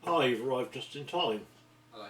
Hi, you've arrived just in time. Hello.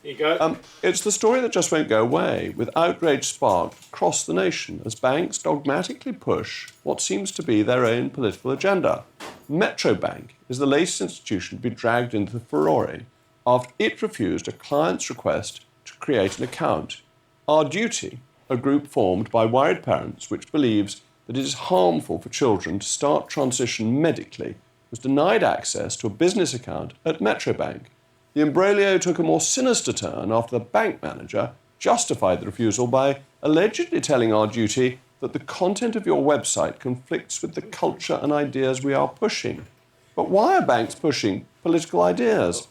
Here you go. It's the story that just won't go away, with outrage sparked across the nation as banks dogmatically push what seems to be their own political agenda. Metro Bank is the latest institution to be dragged into the furore after it refused a client's request to create an account. Our Duty, a group formed by worried parents which believes that it is harmful for children to start transition medically, was denied access to a business account at Metro Bank. The imbroglio took a more sinister turn after the bank manager justified the refusal by allegedly telling Our Duty that the content of your website conflicts with the culture and ideas we are pushing. But why are banks pushing political ideas?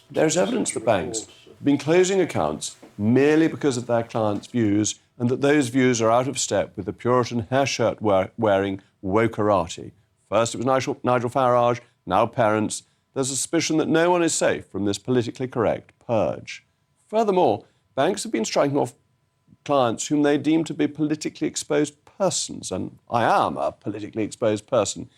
There is evidence that banks have been closing accounts merely because of their clients' views, and that those views are out of step with the Puritan hair shirt wearing wokerati. First it was Nigel Farage, now parents. There's a suspicion that no one is safe from this politically correct purge. Furthermore, banks have been striking off clients whom they deem to be politically exposed persons, and I am a politically exposed person.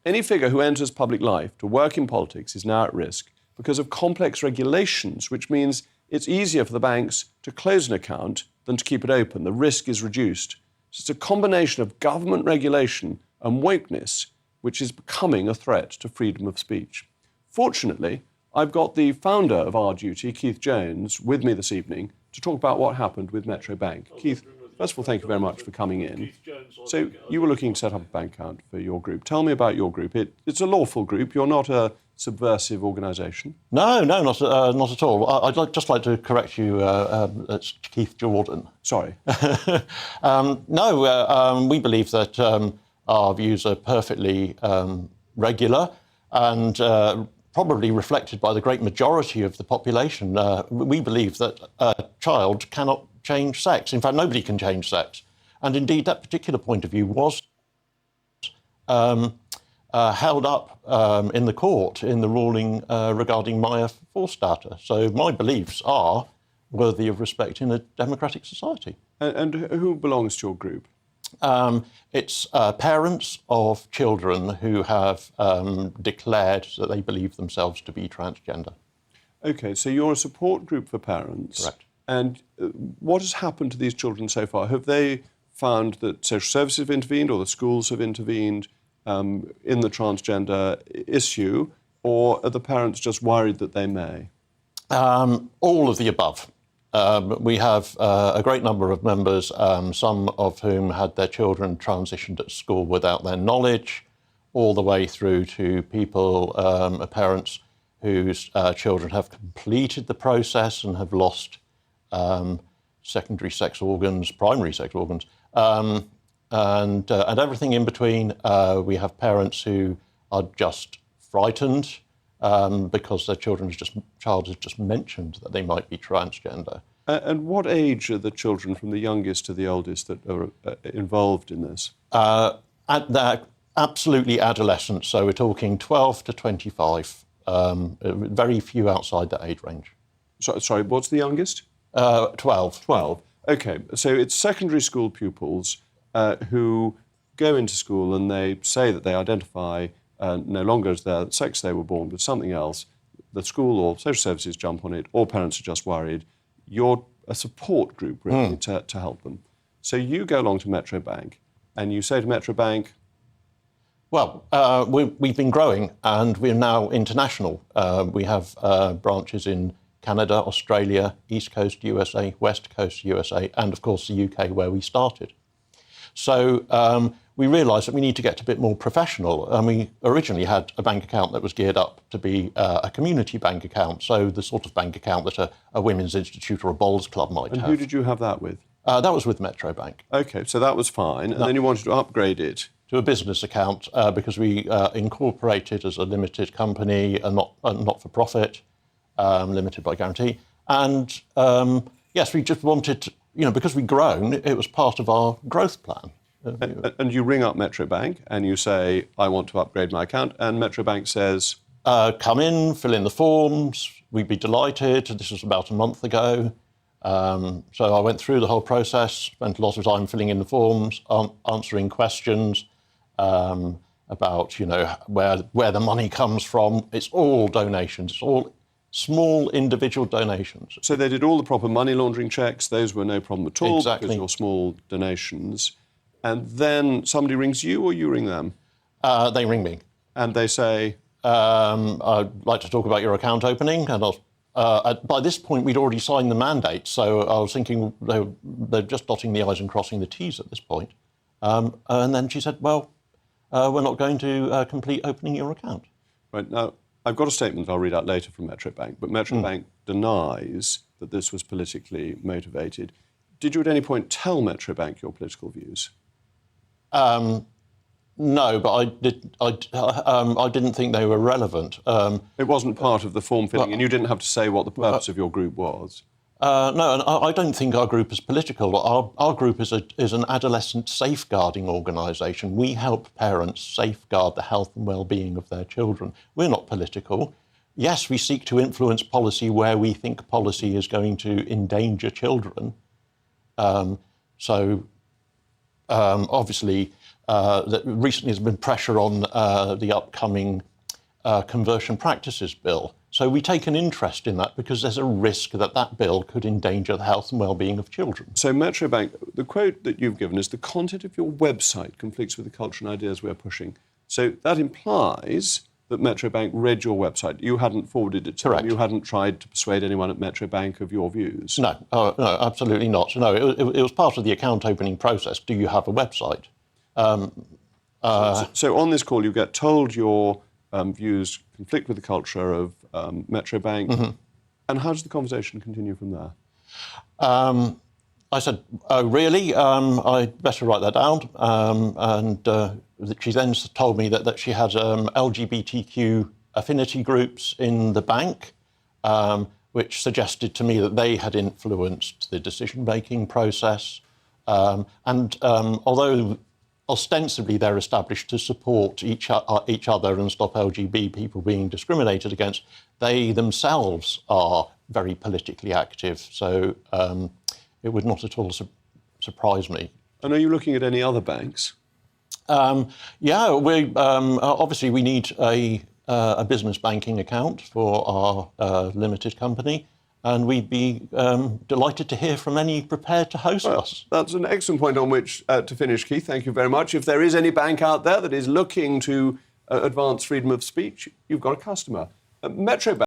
Any figure who enters public life to work in politics is now at risk because of complex regulations, which means it's easier for the banks to close an account than to keep it open. The risk is reduced. So it's a combination of government regulation and wokeness which is becoming a threat to freedom of speech. Fortunately, I've got the founder of Our Duty, Keith Jones, with me this evening to talk about what happened with Metro Bank. Keith, first of all, thank you very much for coming in. So you were looking to set up a bank account for your group. Tell me about your group. It's a lawful group. You're not a subversive organisation. No, not at all. I'd just like to correct you. It's Keith Jordan. Sorry. We believe that our views are perfectly regular and probably reflected by the great majority of the population. We believe that a child cannot change sex. In fact, nobody can change sex. And indeed, that particular point of view was held up in the court in the ruling regarding Maya Forstater. So my beliefs are worthy of respect in a democratic society. And who belongs to your group? It's parents of children who have declared that they believe themselves to be transgender. OK, so you're a support group for parents. Correct. And what has happened to these children so far? Have they found that social services have intervened or the schools have intervened in the transgender issue, or are the parents just worried that they may? All of the above. We have a great number of members, some of whom had their children transitioned at school without their knowledge, all the way through to people, parents whose children have completed the process and have lost secondary sex organs, primary sex organs, and everything in between. We have parents who are just frightened because their child has just mentioned that they might be transgender. And what age are the children from the youngest to the oldest that are involved in this? They're absolutely adolescent, so we're talking 12 to 25, very few outside that age range. Sorry, what's the youngest? 12. 12. OK, so it's secondary school pupils who go into school and they say that they identify no longer as their sex they were born, but something else. The school or social services jump on it, or parents are just worried. You're a support group, really, to help them. So you go along to Metro Bank and you say to Metro Bank... Well, we've been growing and we're now international. We have branches in Canada, Australia, East Coast USA, West Coast USA, and of course the UK where we started. So we realised that we need to get a bit more professional. And we originally had a bank account that was geared up to be a community bank account, so the sort of bank account that a women's institute or a bowls club might have. And who did you have that with? That was with Metro Bank. OK, so that was fine. And then you wanted to upgrade it to a business account because we incorporated as a limited company, a not-for-profit, limited by guarantee. And yes, we just wanted to, because we'd grown, it was part of our growth plan. And you ring up Metro Bank and you say, I want to upgrade my account, and Metro Bank says... come in, fill in the forms, we'd be delighted. This was about a month ago. So I went through the whole process, spent a lot of time filling in the forms, answering questions, about, where the money comes from. It's all donations. It's all small individual donations. So they did all the proper money laundering checks. Those were no problem at all Exactly. because you're small donations. And then somebody rings you or you ring them? They ring me. And they say... I'd like to talk about your account opening. And by this point, we'd already signed the mandate, so I was thinking they're just dotting the I's and crossing the T's at this point. And then she said, well, we're not going to complete opening your account. Right, now, I've got a statement I'll read out later from Metro Bank, but Metro Bank denies that this was politically motivated. Did you at any point tell Metro Bank your political views? No, but I didn't think they were relevant. It wasn't part of the form filling, and you didn't have to say what the purpose of your group was? No, and I don't think our group is political. Our group is an adolescent safeguarding organisation. We help parents safeguard the health and well-being of their children. We're not political. Yes, we seek to influence policy where we think policy is going to endanger children. Obviously, recently there's been pressure on the upcoming Conversion Practices Bill. So we take an interest in that because there's a risk that that bill could endanger the health and well-being of children. So Metro Bank, the quote that you've given is the content of your website conflicts with the culture and ideas we're pushing. So that implies that Metro Bank read your website. You hadn't forwarded it to them. You hadn't tried to persuade anyone at Metro Bank of your views. No, no, absolutely not. No, it was part of the account opening process. Do you have a website? So on this call, you get told your views conflict with the culture of Metro Bank. And how does the conversation continue from there? I said, oh, really? I'd better write that down. She then told me that she had LGBTQ affinity groups in the bank, which suggested to me that they had influenced the decision-making process. Although ostensibly they're established to support each other and stop LGBT people being discriminated against, they themselves are very politically active. So it would not at all surprise me. And are you looking at any other banks? Yeah, obviously we need a business banking account for our limited company, and we'd be delighted to hear from any prepared to host us. That's an excellent point on which to finish, Keith. Thank you very much. If there is any bank out there that is looking to advance freedom of speech, you've got a customer. Metro Bank